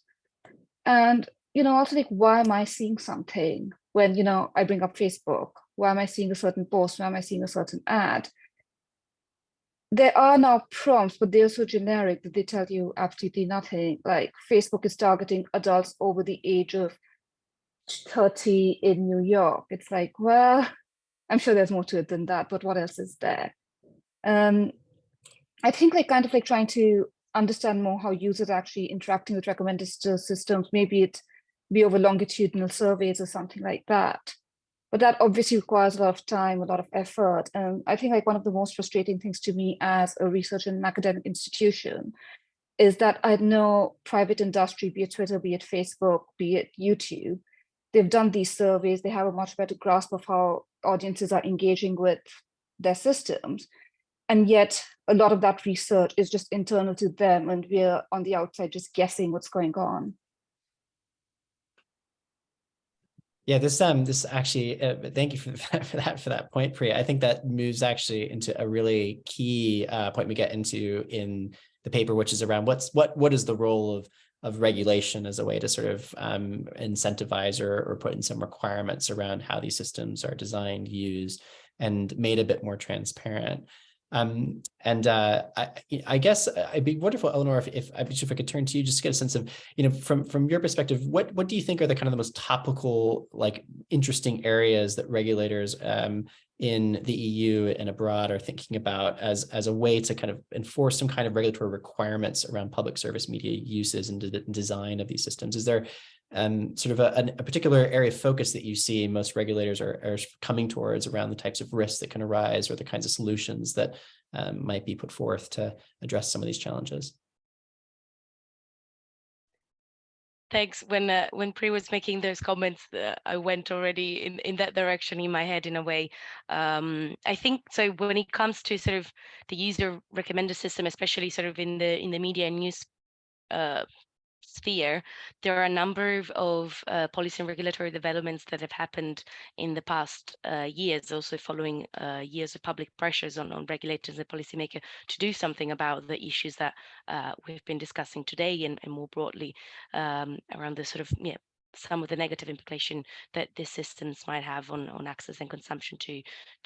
And, also like, why am I seeing something when, I bring up Facebook? Why am I seeing a certain post? Why am I seeing a certain ad? There are now prompts, but they're so generic that they tell you absolutely nothing. Like Facebook is targeting adults over the age of 30 in New York. It's like, well, I'm sure there's more to it than that, but what else is there? I think like kind of like trying to understand more how users are actually interacting with recommender systems, maybe it be over longitudinal surveys or something like that. But that obviously requires a lot of time, a lot of effort. And I think like one of the most frustrating things to me as a researcher in an academic institution is that I know private industry, be it Twitter, be it Facebook, be it YouTube, they've done these surveys, they have a much better grasp of how audiences are engaging with their systems. And yet a lot of that research is just internal to them, and we're on the outside just guessing what's going on. Yeah, this actually, thank you for that point, Priya. I think that moves actually into a really key point we get into in the paper, which is around what is the role of regulation as a way to sort of incentivize or put in some requirements around how these systems are designed, used, and made a bit more transparent. I guess it'd be wonderful, Eleanor, if I could turn to you just to get a sense of, from your perspective, what do you think are the kind of the most topical, like interesting areas that regulators in the EU and abroad are thinking about as a way to kind of enforce some kind of regulatory requirements around public service media uses and design of these systems? Is there sort of a particular area of focus that you see most regulators are coming towards around the types of risks that can arise or the kinds of solutions that might be put forth to address some of these challenges? Thanks. When Pri was making those comments, I went already in that direction in my head in a way. I think so when it comes to sort of the user recommender system, especially sort of in the media and news sphere, there are a number of policy and regulatory developments that have happened in the past years, also following years of public pressures on regulators and policymakers to do something about the issues that we've been discussing today and more broadly around the sort of some of the negative implication that these systems might have on access and consumption to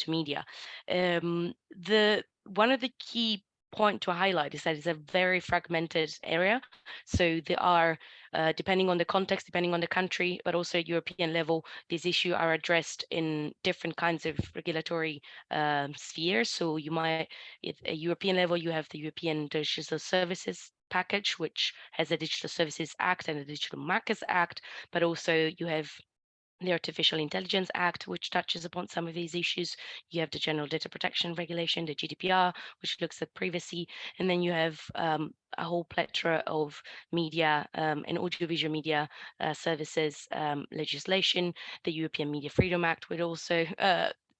media. One of the key point to highlight is that it's a very fragmented area. So there are, depending on the context, depending on the country, but also at European level, these issues are addressed in different kinds of regulatory spheres. So you might, at a European level, you have the European Digital Services package, which has a Digital Services Act and a Digital Markets Act, but also you have the Artificial Intelligence Act, which touches upon some of these issues. You have the General Data Protection Regulation, the GDPR, which looks at privacy. And then you have a whole plethora of media and audiovisual media services legislation. The European Media Freedom Act would also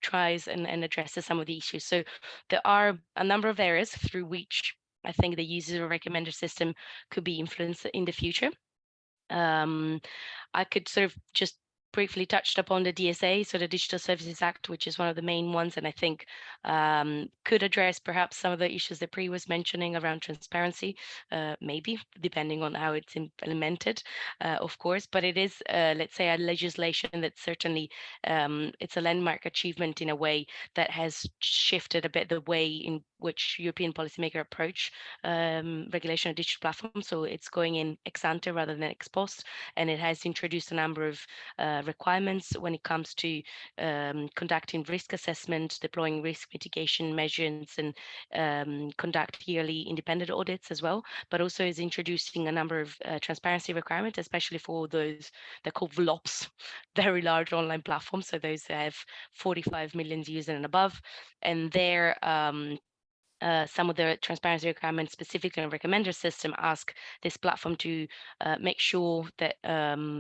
tries and addresses some of the issues. So there are a number of areas through which I think the user recommender system could be influenced in the future. I could sort of just briefly touched upon the DSA, so the Digital Services Act, which is one of the main ones, and I think could address perhaps some of the issues that Pri was mentioning around transparency, maybe, depending on how it's implemented, of course. But it is, let's say, a legislation that certainly it's a landmark achievement in a way that has shifted a bit the way in which European policymakers approach regulation of digital platforms. So it's going in ex ante rather than ex post, and it has introduced a number of requirements when it comes to conducting risk assessment, deploying risk mitigation measures, and conduct yearly independent audits as well. But also is introducing a number of transparency requirements, especially for those they're called VLOPs, very large online platforms. So those that have 45 million users and above, and they're some of the transparency requirements, specifically in recommender system, ask this platform to make sure that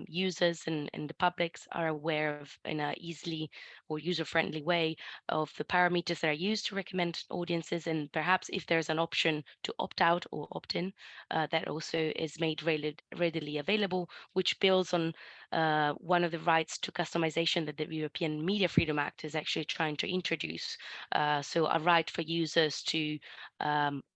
users and the publics are aware of, in a easily or user-friendly way, of the parameters that are used to recommend audiences, and perhaps if there's an option to opt out or opt in, that also is made readily available, which builds on one of the rights to customization that the European Media Freedom Act is actually trying to introduce. So a right for users to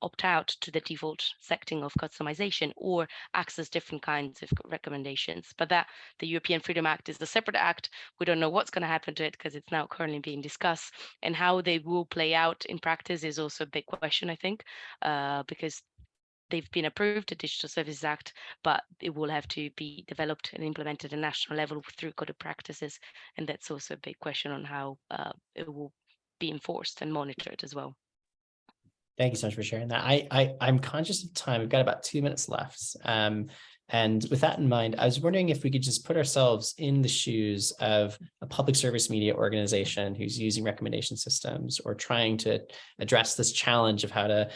opt out to the default setting of customization or access different kinds of recommendations. But that the European Freedom Act is a separate act. We don't know what's going to happen to it because it's now currently being discussed, and how they will play out in practice is also a big question, I think, because they've been approved, the Digital Services Act, but it will have to be developed and implemented at a national level through code of practices. And that's also a big question on how it will be enforced and monitored as well. Thank you so much for sharing that. I'm conscious of time. We've got about 2 minutes left. And with that in mind, I was wondering if we could just put ourselves in the shoes of a public service media organization who's using recommendation systems or trying to address this challenge of how to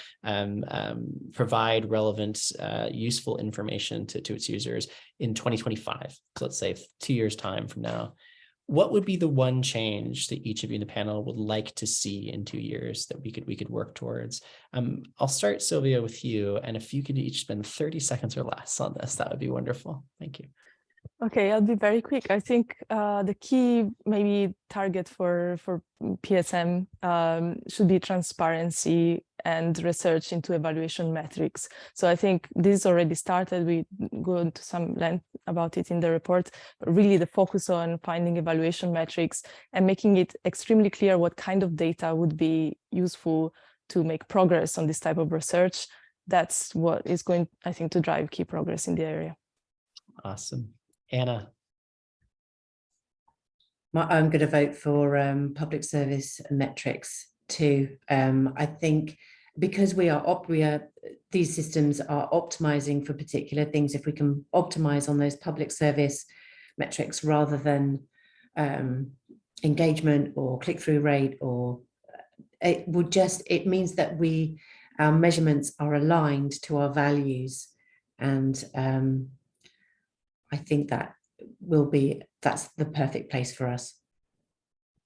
provide relevant, useful information to its users in 2025. So let's say 2 years' time from now. What would be the one change that each of you in the panel would like to see in 2 years that we could work towards? I'll start, Sylvia, with you, and if you could each spend 30 seconds or less on this, that would be wonderful. Thank you. Okay, I'll be very quick. I think the key maybe target for PSM should be transparency and research into evaluation metrics. So I think this already started. We go into some length about it in the report, but really the focus on finding evaluation metrics and making it extremely clear what kind of data would be useful to make progress on this type of research. That's what is going, I think, to drive key progress in the area. Awesome. Anna. I'm going to vote for public service metrics too. I think because these systems are optimizing for particular things, if we can optimize on those public service metrics rather than engagement or click-through rate, or it means that our measurements are aligned to our values, and I think that's the perfect place for us.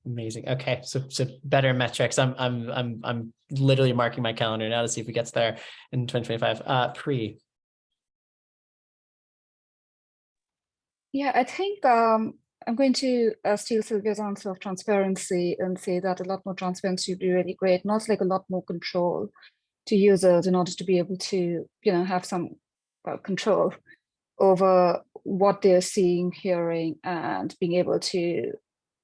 Amazing. Okay, so better metrics. I'm literally marking my calendar now to see if it gets there in 2025. Pri. Yeah, I think I'm going to steal Sylvia's answer of transparency and say that a lot more transparency would be really great. Not like a lot more control to users in order to be able to, have some control over what they're seeing, hearing, and being able to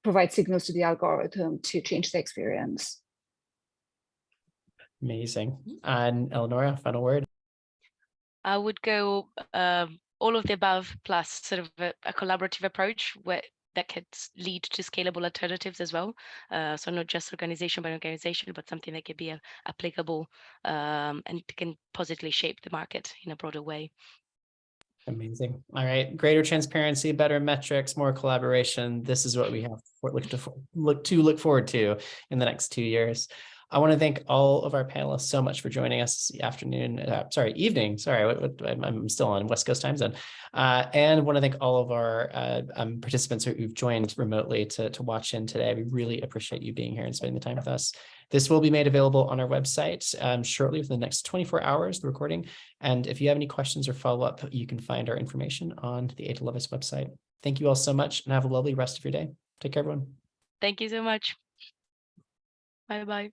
provide signals to the algorithm to change the experience. Amazing. And Eleonora, final word. I would go all of the above, plus sort of a collaborative approach that could lead to scalable alternatives as well. So not just organization by organization, but something that could be applicable and can positively shape the market in a broader way. Amazing. All right. Greater transparency, better metrics, more collaboration. This is what we have to look forward to in the next 2 years. I want to thank all of our panelists so much for joining us this evening. Sorry, I'm still on West Coast time zone. And want to thank all of our participants who've joined remotely to watch in today. We really appreciate you being here and spending the time with us. This will be made available on our website shortly within the next 24 hours, the recording. And if you have any questions or follow-up, you can find our information on the ADLOVIS website. Thank you all so much and have a lovely rest of your day. Take care, everyone. Thank you so much. Bye-bye.